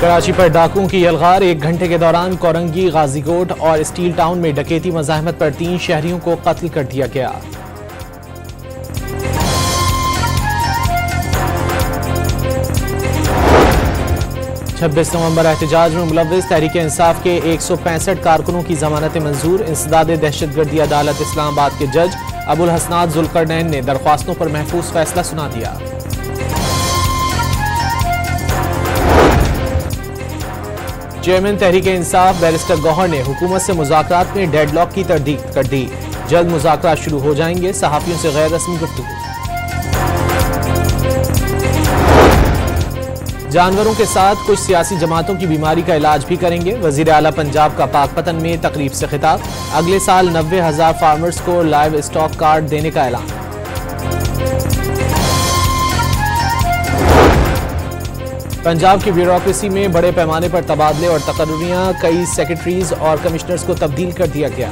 कराची पर डाकुओं की यलगार, 1 घंटे के दौरान कोरंगी, गाजीकोट और स्टील टाउन में डकैती मज़ाहमत पर 3 शहरियों को कत्ल कर दिया गया। छब्बीस नवंबर एहतजाज में मुलव्विस तहरीक इंसाफ के 165 कारकुनों की जमानत मंजूर। इंसदाद दहशतगर्दी अदालत इस्लामाबाद के जज अबुल हसनात जुल्करनैन ने दरख्वास्तों पर महफूज फैसला सुना दिया। चेयरमैन तहरीक इंसाफ बैरिस्टर गौहर ने हुकूमत से मुज़ाकरात में डेडलॉक की तरदीद कर दी। जल्द मुज़ाकरात शुरू हो जाएंगे, सहाफ़ियों से गैर रस्मी गुफ्तगू। जानवरों के साथ कुछ सियासी जमातों की बीमारी का इलाज भी करेंगे। वज़ीर आला पंजाब का पाकपतन में तकरीब से खिताब। अगले साल 90,000 फार्मर्स को लाइव स्टॉक कार्ड देने का ऐलान। पंजाब की ब्यूरोक्रेसी में बड़े पैमाने पर तबादले और तकर्रियां, कई सेक्रेटरीज और कमिश्नर्स को तब्दील कर दिया गया।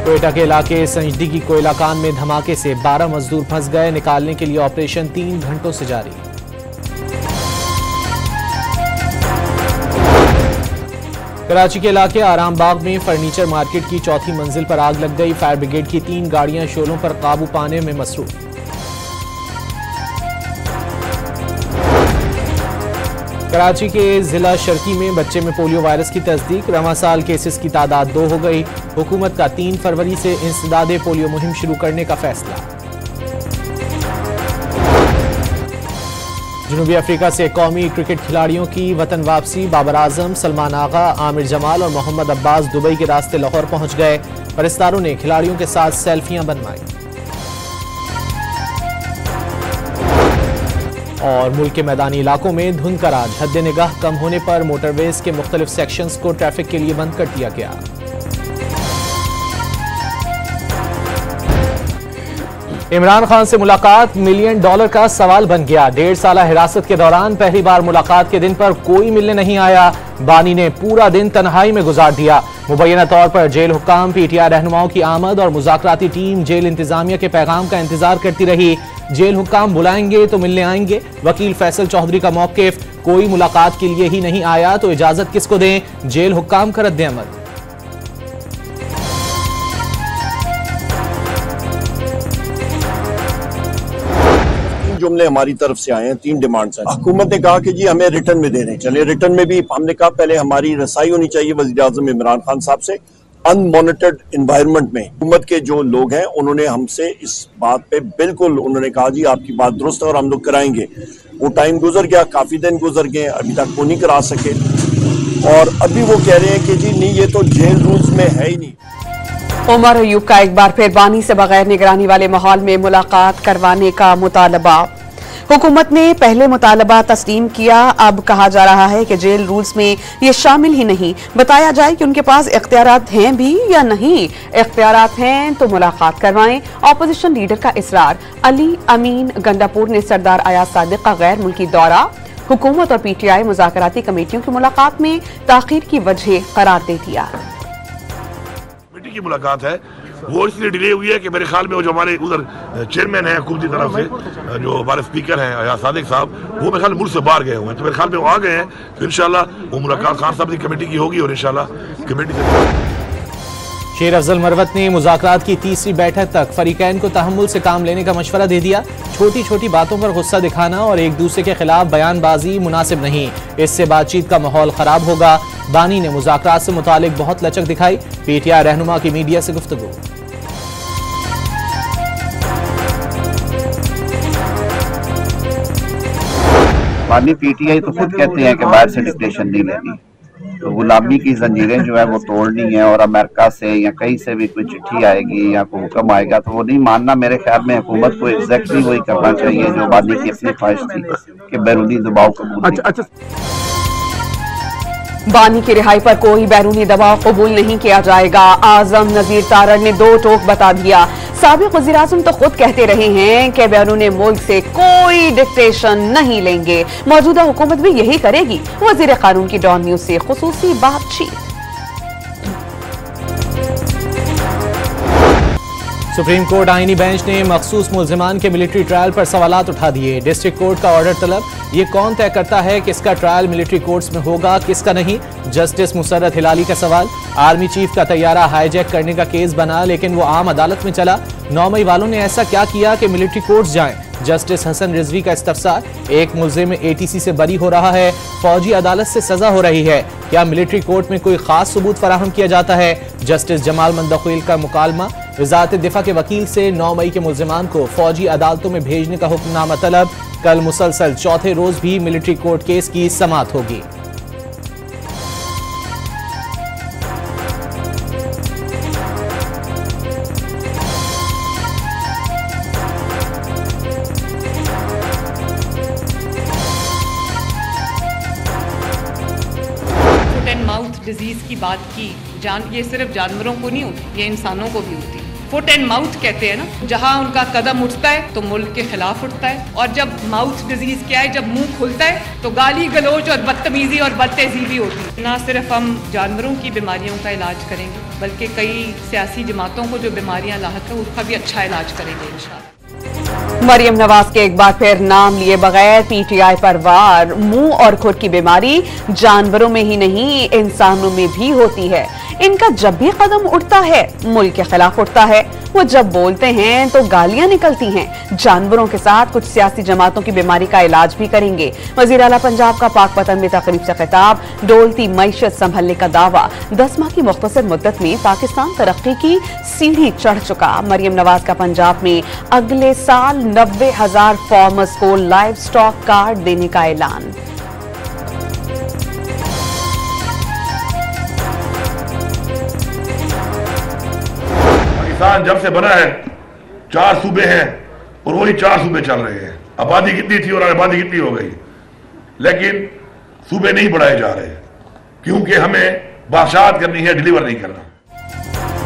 कोयटा के इलाके संजदी की कोयला कान में धमाके से 12 मजदूर फंस गए। निकालने के लिए ऑपरेशन 3 घंटों से जारी। कराची के इलाके आराम बाग में फर्नीचर मार्केट की 4थी मंजिल पर आग लग गई। फायर ब्रिगेड की 3 गाड़ियां शोलों पर काबू पाने में मसरूफ। कराची के जिला शर्की में बच्चे में पोलियो वायरस की तस्दीक। रवां साल केसेस की तादाद 2 हो गई। हुकूमत का 3 फरवरी से इंसदादे पोलियो मुहिम शुरू करने का फैसला। जनूबी अफ्रीका से कौमी क्रिकेट खिलाड़ियों की वतन वापसी। बाबर आजम, सलमान आगा, आमिर जमाल और मोहम्मद अब्बास दुबई के रास्ते लाहौर पहुंच गए। परस्तारों ने खिलाड़ियों के साथ सेल्फियां बनवाई। और मुल्क के मैदानी इलाकों में धुंध का राज। हद निगाह कम होने पर मोटरवेज के मुख्तलिफ सेक्शंस को ट्रैफिक के लिए बंद कर दिया गया। इमरान खान से मुलाकात $1 मिलियन का सवाल बन गया। 1.5 साल हिरासत के दौरान पहली बार मुलाकात के दिन पर कोई मिलने नहीं आया। बानी ने पूरा दिन तन्हाई में गुजार दिया। मुबैना तौर पर जेल हुक्काम, पीटीआई रहनुमाओं की आमद और मुज़ाकराती टीम जेल इंतजामिया के पैगाम का इंतजार करती रही। जेल हुक्काम बुलाएंगे तो मिलने आएंगे। वकील फैसल चौधरी का मौक़िफ़, कोई मुलाकात के लिए ही नहीं आया तो इजाजत किसको दें, जेल हुक्काम का रद्द अमल। जुमले हमारी तरफ से आए हैं, 3 डिमांड्स हैं। हुकूमत ने कहा कि जी हमें रिटर्न में देने, चले रिटर्न में भी हमने कहा पहले हमारी रसाई होनी चाहिए वज़ीर आज़म इमरान खान साहब से। अनमॉनिटर्ड इन्वायरमेंट में हुकूमत के जो लोग हैं उन्होंने हमसे इस बात पे बिल्कुल उन्होंने कहा जी आपकी बात दुरुस्त है और हम लोग कराएंगे। वो टाइम गुजर गया, काफी दिन गुजर गए, अभी तक वो नहीं करा सके और अभी वो कह रहे हैं कि जी नहीं ये तो जेल रूल्स में है ही नहीं। उमर अयूब का एक बार फिर बानी से बगैर निगरानी वाले माहौल में मुलाकात करवाने का मुतालबा। हुकूमत ने पहले मुतालबा तस्लीम किया, अब कहा जा रहा है कि जेल रूल्स में ये शामिल ही नहीं। बताया जाए कि उनके पास इख्तियारात हैं भी या नहीं। इख्तियारात हैं तो मुलाकात करवाएं। ऑपोजिशन लीडर का इसरार। अली अमीन गंडापुर ने सरदार अयाज सादिक का गैर मुल्की दौरा हुकूमत और पीटीआई मुज़ाकराती कमेटियों की मुलाकात में ताखीर की वजह करार दे दिया। कमेटी की मुलाकात है वो इसलिए डिले हुई है कि मेरे ख्याल में वो जो हमारे उधर चेयरमैन है हुकूमत की तरफ से, जो हमारे स्पीकर हैं अयाज सादिक साहब, वो मेरे ख्याल मुल्क से बाहर गए हुए हैं, तो मेरे ख्याल में वो आ गए हैं। तो इंशाल्लाह वो मुलाकात खान साहब की कमेटी की होगी और इंशाल्लाह कमेटी से। शेर अफजल मरवत ने मुज़ाकरात की 3री बैठक तक फरीकैन को तहम्मुल से काम लेने का मशवरा दे दिया। छोटी छोटी बातों पर गुस्सा दिखाना और एक दूसरे के खिलाफ बयानबाजी मुनासिब नहीं, इससे बातचीत का माहौल खराब होगा। बानी ने मुज़ाकरात से मुतालिक बहुत लचक दिखाई। पीटीआई रहनुमा की मीडिया से गुफ्तगू। बानी पीटीआई तो खुद कहते हैं कि बाहर से डिक्टेशन नहीं लेनी, तो गुलामी की जंजीरें जो है वो तोड़नी है और अमेरिका से या कहीं से भी कोई चिट्ठी आएगी या कोई हुक्म आएगा तो वो नहीं मानना। मेरे ख्याल में हुकूमत को एग्जैक्टली वही करना चाहिए जो बानी की अपनी ख्वाहिश थी कि बैरूनी दबाव कबूल। अच्छा। बानी की रिहाई पर कोई बैरूनी दबाव कबूल नहीं किया जाएगा। आजम नजीर तारड़ ने 2 टोक बता दिया। साबिक वज़ीर आज़म तो खुद कहते रहे हैं कि बैरूनी मुल्क से कोई डिक्टेशन नहीं लेंगे। मौजूदा हुकूमत भी यही करेगी। वज़ीर कानून की डॉन न्यूज से खुसूसी बातचीत। सुप्रीम कोर्ट आईनी बेंच ने मखसूस मुल्जिमान के मिलिट्री ट्रायल पर सवालात उठा दिए। डिस्ट्रिक्ट कोर्ट का ऑर्डर तलब। ये कौन तय करता है किसका ट्रायल मिलिट्री कोर्ट्स में होगा किसका नहीं? जस्टिस मुसर्रत हिलाली का सवाल। आर्मी चीफ का तैयारा हाईजैक करने का केस बना लेकिन वो आम अदालत में चला। 9 मई वालों ने ऐसा क्या किया कि मिलिट्री कोर्ट्स जाएं? जस्टिस हसन रिजवी का इस्तफसार। एक मुल्जिम एटीसी से बरी हो रहा है, फौजी अदालत से सजा हो रही है, क्या मिलिट्री कोर्ट में कोई खास सबूत फराहम किया जाता है? जस्टिस जमाल मंदखिल का मुकालमा। वजारत दिफा के वकील से 9 मई के मुल्जिमान को फौजी अदालतों में भेजने का हुक्मनामा तलब। कल मुसलसल चौथे रोज भी मिलिट्री कोर्ट केस की समाअत होगी। फुट एंड माउथ डिजीज की बात की, ये सिर्फ जानवरों को नहीं होती, ये इंसानों को भी होती है। फुट एंड माउथ कहते हैं ना, जहां उनका कदम उठता है तो मुल्क के खिलाफ उठता है, और जब माउथ डिजीज क्या है, जब मुंह खुलता है तो गाली गलोच और बदतमीजी और बदतहजीबी होती है। ना सिर्फ हम जानवरों की बीमारियों का इलाज करेंगे बल्कि कई सियासी जमातों को जो बीमारियां लाहक है उसका भी अच्छा इलाज करेंगे इंशाअल्लाह। मरियम नवाज के एक बार फिर नाम लिए बगैर पीटीआई पर वार। मुंह और खुर की बीमारी जानवरों में ही नहीं इंसानों में भी होती है। इनका जब भी कदम उठता है मुल्क के खिलाफ उठता है। वो जब बोलते हैं तो गालियां निकलती हैं। जानवरों के साथ कुछ सियासी जमातों की बीमारी का इलाज भी करेंगे। वजीर आला पंजाब का पाकपतन में तकरीब से खिताब। डोलती मईशत संभलने का दावा। 10 माह की मुख्तसर मुद्दत में पाकिस्तान तरक्की की सीढ़ी चढ़ चुका। मरियम नवाज का पंजाब में अगले साल 90,000 फार्मर्स को लाइव स्टॉक कार्ड देने का ऐलान। पाकिस्तान जब से बना है 4 सूबे हैं और वही 4 सूबे चल रहे हैं। आबादी कितनी थी और आबादी कितनी हो गई, लेकिन सूबे नहीं बढ़ाए जा रहे क्योंकि हमें बादशाहत करनी है, डिलीवर नहीं करना।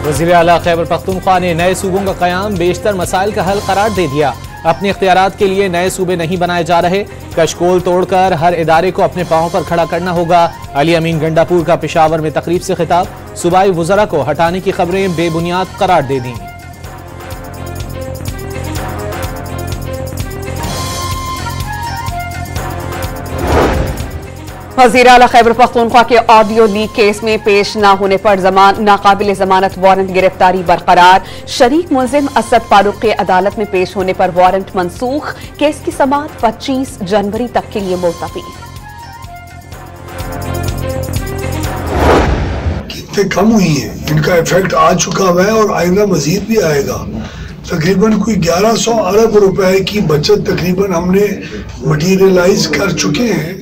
वज़ीर आला खैबर पख्तूनख्वा ने नए सूबों का क़याम बेशतर मसाइल का हल करार दे दिया। अपने इख्तियारात के लिए नए सूबे नहीं बनाए जा रहे। कशकोल तोड़कर हर इदारे को अपने पांव पर खड़ा करना होगा। अली अमीन गंडापुर का पेशावर में तकरीब से खिताब। सूबाई वज़रा को हटाने की खबरें बेबुनियाद करार दे दी। वज़ीर आला खैबर पख्तूनख्वा के ऑडियो लीक केस में पेश न होने पर नाकाबिल जमानत वारंट गिरफ्तारी बरकरार। शरीक मुल्जिम असद फारूक के अदालत में पेश होने पर वारंट मनसूख। केस की समाअत 25 जनवरी तक के लिए मुलतवी। कितने कम हुई है, इनका इफेक्ट आ चुका हुआ है और आइंदा मजीद भी आएगा। तकरीबन कोई 1100 अरब रुपए की बचत तकरीबन हमने मटीरियलाइज कर चुके हैं।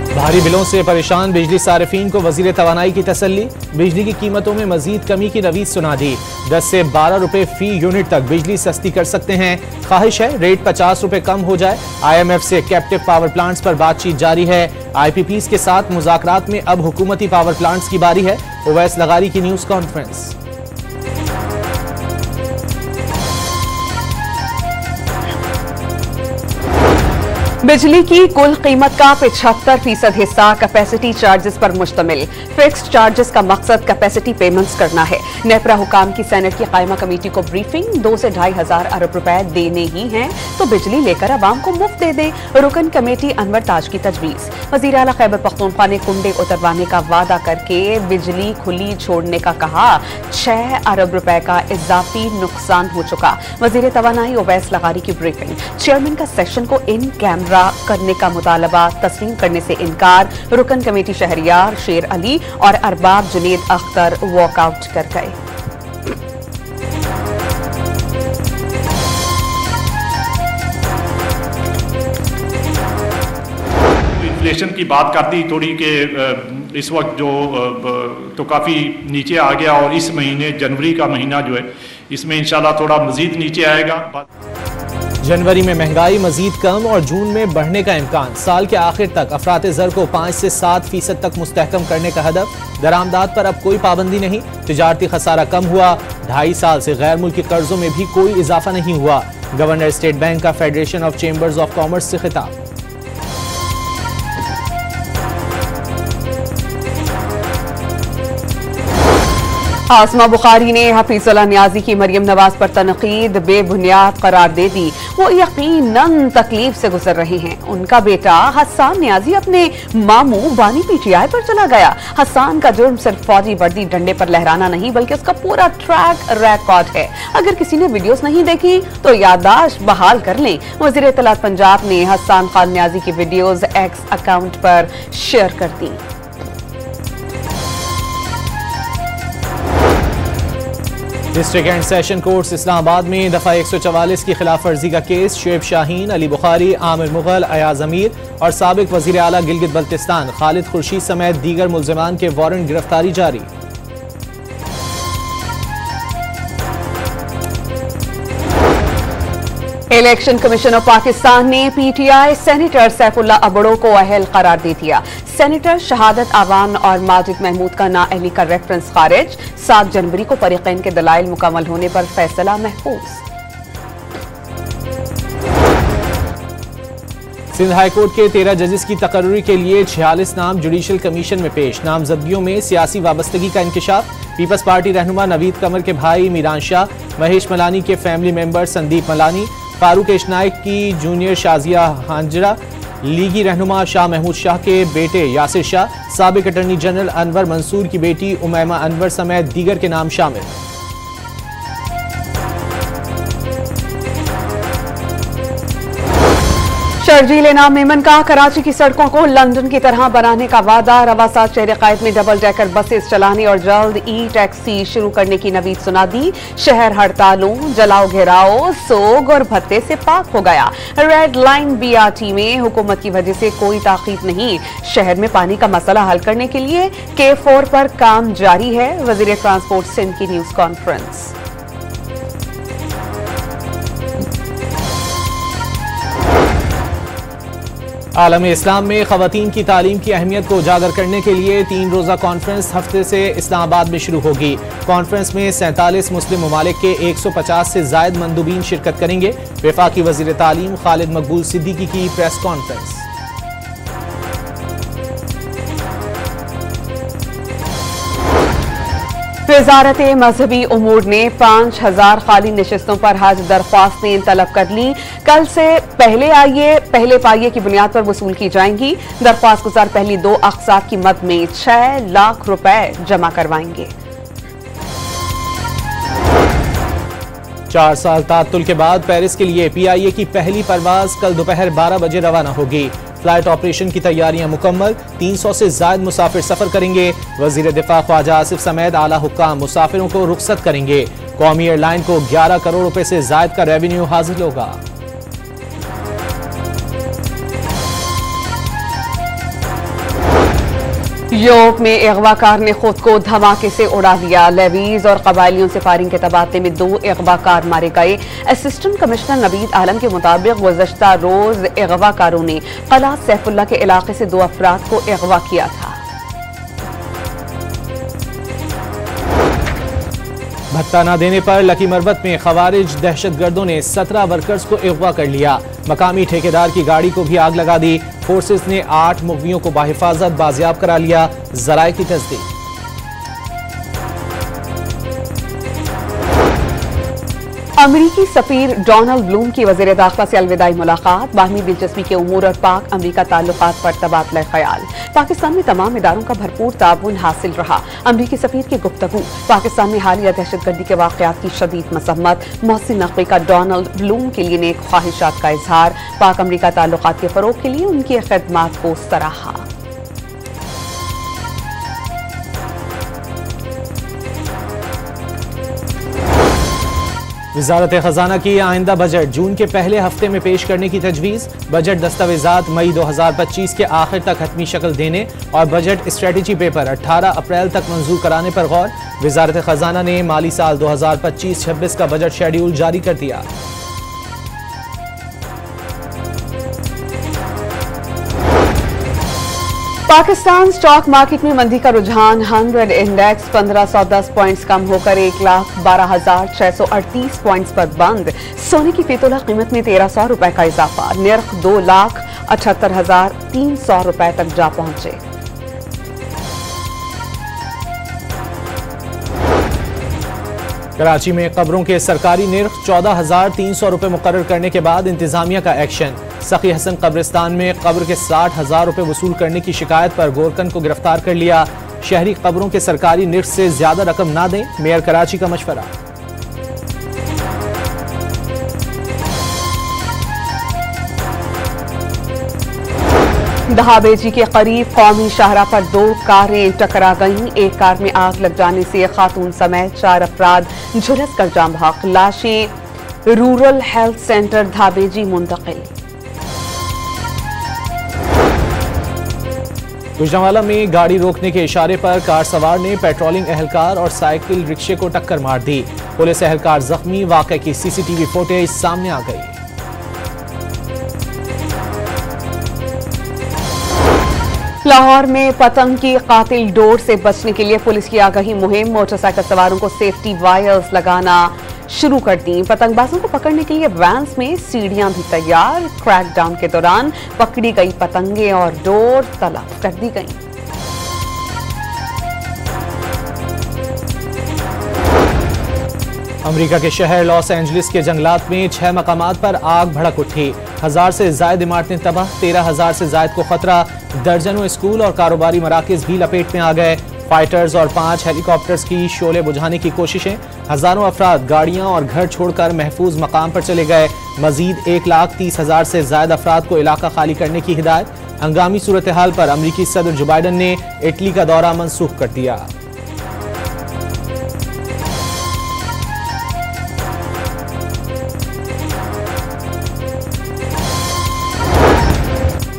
भारी बिलों से परेशान बिजली सारिफीन को वजीर तवानाई की तसल्ली। बिजली की कीमतों में मजीद कमी की नवीद सुना दी। 10 से 12 रुपए फी यूनिट तक बिजली सस्ती कर सकते हैं। ख्वाहिश है रेट 50 रुपए कम हो जाए। IMF से कैप्टिव पावर प्लांट्स पर बातचीत जारी है। IPPs के साथ मुज़ाकरात में अब हुकूमती पावर प्लांट्स की बारी है। उवैस लगारी की न्यूज कॉन्फ्रेंस। बिजली की कुल कीमत का 75% हिस्सा कैपेसिटी चार्जेस पर मुश्तमिल। फिक्स्ड चार्जेस का मकसद कैपेसिटी पेमेंट्स करना है। नेपरा हुकाम की सेनेट की कायमा कमेटी को ब्रीफिंग। 2 से 2,500 अरब रुपए देने ही हैं तो बिजली लेकर आवाम को मुफ्त दे दे। रुकन कमेटी अनवर ताज की तजवीज। वज़ीर आला खैबर पख्तूनख्वा ने कुंडे उतरवाने का वादा करके बिजली खुली छोड़ने का कहा। 6 अरब रुपए का इजाफी नुकसान हो चुका। वज़ीर तवानाई उवैस लगारी की ब्रीफिंग। चेयरमैन का सेशन को इन कैमरा करने का मुतालबा तस्लीम करने से इनकार। रुकन कमेटी शहरियार शेर अली और अरबाब जुनेद अख्तर वॉकआउट कर गए। इन्फ्लेशन की बात करती थोड़ी कि इस वक्त जो तो काफ़ी नीचे आ गया और इस महीने जनवरी का महीना जो है इसमें इंशाल्लाह थोड़ा मजीद नीचे आएगा। जनवरी में महंगाई मजीद कम और जून में बढ़ने का इम्कान। साल के आखिर तक अफराते ज़र को 5 से 7% तक मुस्तहकम करने का हदफ। दरामदात पर अब कोई पाबंदी नहीं। तिजारती खसारा कम हुआ। 2.5 साल से गैर मुल्की कर्जों में भी कोई इजाफा नहीं हुआ। गवर्नर स्टेट बैंक का federation of chambers of commerce से खिताब। आसमा बुखारी ने हफीजुल्लाह नियाजी की मरियम नवाज पर तनकीद बेबुनियाद करार दे दी। वो यकीनन तकलीफ से गुजर रहे हैं। उनका बेटा हसन नियाजी अपने मामू बानी पीटीआई पर चला गया। हसन का जुर्म सिर्फ फौजी वर्दी डंडे पर लहराना नहीं बल्कि उसका पूरा ट्रैक रिकॉर्ड है। अगर किसी ने वीडियोस नहीं देखी तो याददाश्त बहाल कर लें। वज़ीर इत्तलात पंजाब ने हसन खान नियाजी की वीडियोज एक्स अकाउंट पर शेयर कर दी। District and session courts Islamabad में दफा 144 की खिलाफ वर्जी का केस शुएब शाहीन, अली बुखारी, आमिर मुगल, अयाज अमीर और साबिक वजीर आला गिलगित बल्तिस्तान खालिद खुर्शीद समेत दीगर मुल्जिमान के वारंट गिरफ्तारी जारी। इलेक्शन कमीशन ऑफ पाकिस्तान ने पीटीआई सेनेटर सैफुल्लाह अबड़ो को अहल करार दे दिया। सेनेटर शहादत आवान और माजिद महमूद का नाअहली का रेफरेंस खारिज। 7 जनवरी को फरीकैन के दलाइल मुकम्मल होने पर फैसला महफूज। सिंध हाईकोर्ट के 13 जजेस की तकर्री के लिए 46 नाम जुडिशल कमीशन में पेश। नामजदगियों में सियासी वाबस्तगी का इंकशाफ। पीपल्स पार्टी रहनुमा नवीद कमर के भाई मीरान शाह, महेश मलानी के फैमिली मेंबर संदीप मलानी, फारूक एशनाइक की जूनियर शाजिया हांजरा, लीगी रहनुमा शाह महमूद शाह के बेटे यासिर शाह, साबिक अटॉर्नी जनरल अनवर मंसूर की बेटी उमैमा अनवर समेत दीगर के नाम शामिल। शर्जील इनाम मेमन का कराची की सड़कों को लंदन की तरह बनाने का वादा। रवासा शहर कायद में डबल डेकर बसेस चलाने और जल्द ई टैक्सी शुरू करने की नवीद सुना दी। शहर हड़तालों, जलाओ घेराव, सोग और भत्ते से पाक हो गया। रेड लाइन बीआरटी में हुकूमत की वजह से कोई ताकीद नहीं। शहर में पानी का मसला हल करने के लिए K4 पर काम जारी है। वजीर ट्रांसपोर्ट सिंध की न्यूज कॉन्फ्रेंस। आलम इस्लाम में खवातीन की तालीम की अहमियत को उजागर करने के लिए 3 रोज़ा कॉन्फ्रेंस हफ्ते से इस्लामाबाद में शुरू होगी। कॉन्फ्रेंस में 47 मुस्लिम ममालिक के 150 से जायद मंदूबीन शिरकत करेंगे। वफाकी वज़ीर तालीम खालिद मकबूल सिद्दीकी की प्रेस कॉन्फ्रेंस। वजारत मजहबी उमूर ने 5000 खाली नशिस्तों पर हज दरख्वास्तें तलब कर ली। कल से पहले पाइये की बुनियाद पर वसूल की जाएंगी। दरख्वास्त गुजार पहली 2 अक़सात की मद में 6 लाख रुपए जमा करवाएंगे। 4 साल ताअत्तुल के बाद पेरिस के लिए PIA की पहली परवाज कल दोपहर 12 बजे रवाना होगी। फ्लाइट ऑपरेशन की तैयारियां मुकम्मल। 300 से ज्यादा मुसाफिर सफर करेंगे। वजीर दिफा ख्वाजा आसिफ समेत आला हुक्काम मुसाफिरों को रुखसत करेंगे। कौमी एयरलाइन को 11 करोड़ रुपए से ज्यादा का रेवेन्यू हासिल होगा। यूरोप में अगवाकार ने खुद को धमाके से उड़ा दिया। लेवीज और कबायलियों से फायरिंग के तबादले में 2 अगवाकार मारे गए। असिस्टेंट कमिश्नर नवीद आलम के मुताबिक गुज़श्ता रोज अगवाकारों ने कला सैफुल्लाह के इलाके से 2 अफराद को अगवा किया था। भत्ता न देने पर लकी मरबत में खवारिज दहशतगर्दों ने 17 वर्कर्स को अगवा कर लिया। मकामी ठेकेदार की गाड़ी को भी आग लगा दी। फोर्सेस ने 8 मुग़वियों को बाहिफाजत बाजियाब करा लिया। ज़राए की तस्दीक। अमरीकी सफीर डोनाल्ड ब्लूम की वज़ीर दाखिला से अलविदाई मुलाकात। बाहमी दिलचस्पी के उमूर और पाक अमरीका ताल्लुकात पर तबादला ख्याल। पाकिस्तान में तमाम इदारों का भरपूर ताउन हासिल रहा। अमरीकी सफीर की गुफ्तगू। पाकिस्तान में हालिया दहशतगर्दी के वाक़यात की शदीद मसम्मत। मोहसिन नकवी का डोनाल्ड ब्लूम के लिए नेक ख्वाहिशात का इजहार। पाक अमरीका ताल्लुकात के फरोग के लिए उनकी खिदमात को सराहा। वजारत खजाना की आइंदा बजट जून के पहले हफ्ते में पेश करने की तजवीज़। बजट दस्तावेजात मई 2025 के आखिर तक हतमी शक्ल देने और बजट स्ट्रेटजी पेपर 18 अप्रैल तक मंजूर कराने पर गौर। वजारत खजाना ने माली साल 2025-26 का बजट शेड्यूल जारी कर दिया। पाकिस्तान स्टॉक मार्केट में मंदी का रुझान। 100 इंडेक्स 1510 पॉइंट्स कम होकर 1,12,638 पॉइंट्स पर बंद। सोने की फीतोला कीमत में 1300 रुपए का इजाफा। निर्ख 2,78,300 रुपए तक जा पहुंचे। कराची में कब्रों के सरकारी निर्ख 14,300 रुपए मुकर्रर करने के बाद इंतजामिया का एक्शन। सखी हसन कब्रिस्तान में कब्र के 60,000 रुपए वसूल करने की शिकायत पर गोरकन को गिरफ्तार कर लिया। शहरी कब्रों के सरकारी निर्ख से ज्यादा रकम ना दें, मेयर कराची का मशवरा। दहाबेजी के करीब कौमी शाहरा पर 2 कारें टकरा गईं। एक कार में आग लग जाने से खातून समेत 4 अफराद झुलस कर जाम बहक। लाशें रूरल हेल्थ सेंटर धाबेजी मुंतकिल। गुजरांवाला में गाड़ी रोकने के इशारे पर कार सवार ने पेट्रोलिंग एहलकार और साइकिल रिक्शे को टक्कर मार दी। पुलिस एहलकार जख्मी। वाकये की सीसीटीवी फुटेज सामने आ गई। लाहौर में पतंग की कातिल डोर से बचने के लिए पुलिस की आगाही मुहिम। मोटरसाइकिल सवारों को सेफ्टी वायर्स लगाना शुरू कर दी। पतंगबाजों को पकड़ने के लिए वैन्स में सीढ़ियां भी तैयार। क्रैकडाउन के दौरान पकड़ी गई पतंगें और डोर तलब कर दी गई। अमेरिका के शहर लॉस एंजलिस के जंगलात में 6 मकामात पर आग भड़क उठी। 1000 से ज्यादा इमारतें तबाह। 13,000 से ज्यादा को खतरा। दर्जनों स्कूल और कारोबारी मराकज भी लपेट में आ गए। फाइटर्स और 5 हेलीकॉप्टर्स की शोले बुझाने की कोशिशें। हजारों अफराद गाड़ियां और घर छोड़कर महफूज मकाम पर चले गए। मजीद 1,30,000 से ज्यादा अफराद को इलाका खाली करने की हिदायत। हंगामी सूरत हाल पर अमरीकी सदर जो बाइडन ने इटली का दौरा मनसूख कर दिया।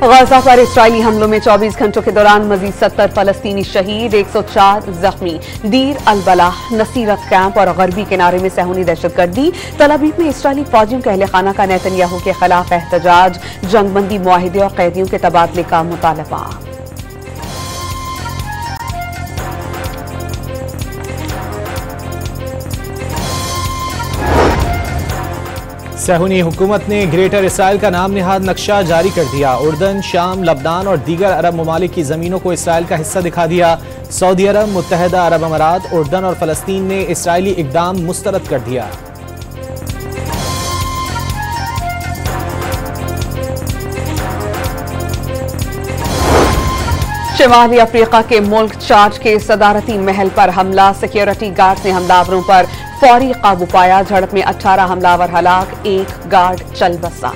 गजा पर इस्राइली हमलों में 24 घंटों के दौरान मजीद 70 फलस्तीनी शहीद, 104 जख्मी। दीर अल बलाह, नसीरत कैंप और गरबी किनारे में सहूनी दहशतगर्दी। तल अवीव में इस्राइली फौजियों के अहले खाना का नेतन्याहू के खिलाफ एहतजाज। जंगबंदी मुआहिदे और कैदियों के तबादले का मुतालबा। सहूनी हुकूमत ने ग्रेटर इसराइल का नाम निहाद नक्शा जारी कर दिया। उर्दन, शाम, लबनान और दीगर अरब ममालिक की जमीनों को इसराइल का हिस्सा दिखा दिया। सऊदी अरब, मुत्तहदा अरब अमारात, उर्दन और फलस्तीन ने इसराइली इकदाम मुस्तरद कर दिया। शिमाली अफ्रीका के मुल्क चाद के सदारती महल पर हमला। सिक्योरिटी गार्ड ने हमलावरों पर फौरी काबू पाया। झड़प में 18 हमलावर हलाक, 1 गार्ड चल बसा।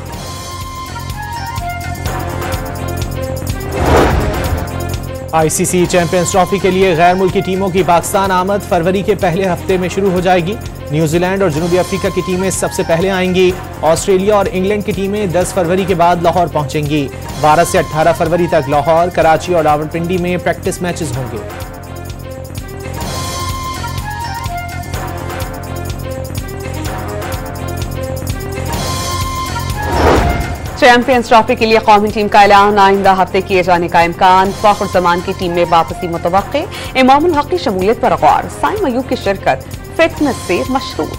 आईसीसी चैंपियंस ट्रॉफी के लिए गैर मुल्की टीमों की पाकिस्तान आमद फरवरी के पहले हफ्ते में शुरू हो जाएगी। न्यूजीलैंड और जनूबी अफ्रीका की टीमें सबसे पहले आएंगी। ऑस्ट्रेलिया और इंग्लैंड की टीमें 10 फरवरी के बाद लाहौर पहुंचेंगी। 12 से 18 फरवरी तक लाहौर, कराची और रावलपिंडी में प्रैक्टिस मैचेस होंगे। चैंपियंस ट्रॉफी के लिए कौमी टीम का ऐलान। आइंदा हफ्ते किए जाने का इम्कान। फख्र जमान की टीम में वापसी मुतवक्के। इमामुल हक की शमूलियत पर गौर। साइम अयूब की शिरकत फिटनेस से मशरूत।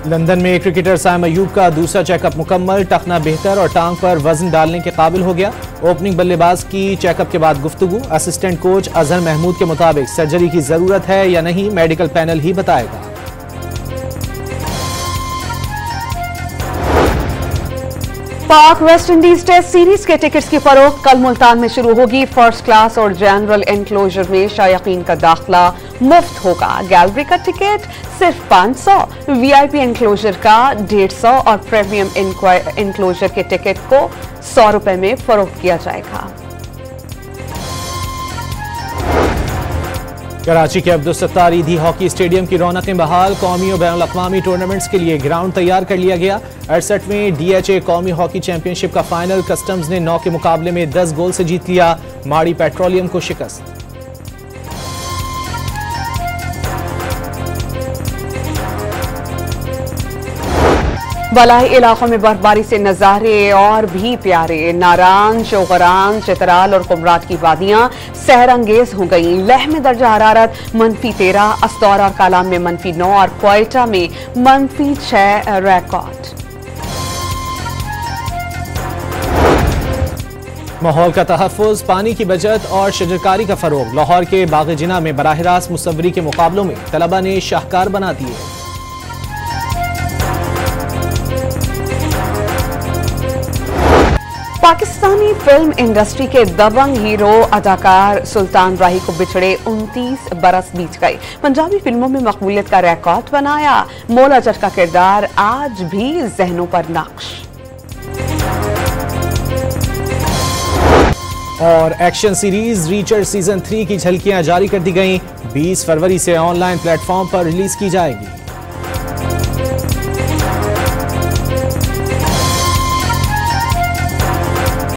लंदन में क्रिकेटर साइम अयूब का दूसरा चेकअप मुकम्मल। टखना बेहतर और टांग पर वजन डालने के काबिल हो गया। ओपनिंग बल्लेबाज की चेकअप के बाद गुफ्तगू। असिस्टेंट कोच अजहर महमूद के मुताबिक सर्जरी की जरूरत है या नहीं, मेडिकल पैनल ही बताएगा। पाक वेस्ट इंडीज टेस्ट सीरीज के टिकट्स की फरोख्त कल मुल्तान में शुरू होगी। फर्स्ट क्लास और जनरल एनक्लोजर में शायकीन का दाखिला मुफ्त होगा। गैलरी का टिकट सिर्फ 500, वीआईपी एनक्लोजर का 150 और प्रीमियम एनक्लोजर के टिकट को 100 रुपए में फरोख्त किया जाएगा। कराची के अब्दुल सत्तार ईदी हॉकी स्टेडियम की रौनकें बहाल। कौमी और बैनुल अक़वामी टूर्नामेंट्स के लिए ग्राउंड तैयार कर लिया गया। 68वें DHA कौमी हॉकी चैंपियनशिप का फाइनल कस्टम्स ने 9 के मुकाबले में 10 गोल से जीत लिया। माड़ी पेट्रोलियम को शिकस्त। बलाई इलाकों में बर्फबारी से नजारे और भी प्यारे। नारान, शोगरान, चितराल और कुमराट की वादियां सहरंगेज हो गई। लेह में दर्जा हरारत -13, अस्तौर और कालाम में -9 और क्वेटा में -6 रिकॉर्ड। माहौल का तहफ़्फ़ुज़, पानी की बचत और शजरकारी का फ़रोग़। लाहौर के बाग़ जिना में बराह रास्त मुसव्वरी के मुकाबलों में तलबा ने शाहकार बना दिए। पाकिस्तानी फिल्म इंडस्ट्री के दबंग हीरो अदाकार सुल्तान राही को बिछड़े 29 बरस बीत गए। पंजाबी फिल्मों में मकबूलियत का रिकॉर्ड बनाया। मौला जट का किरदार आज भी जहनों पर नक्श। और एक्शन सीरीज रीचर सीजन 3 की झलकियां जारी कर दी गईं। 20 फरवरी से ऑनलाइन प्लेटफॉर्म पर रिलीज की जाएगी।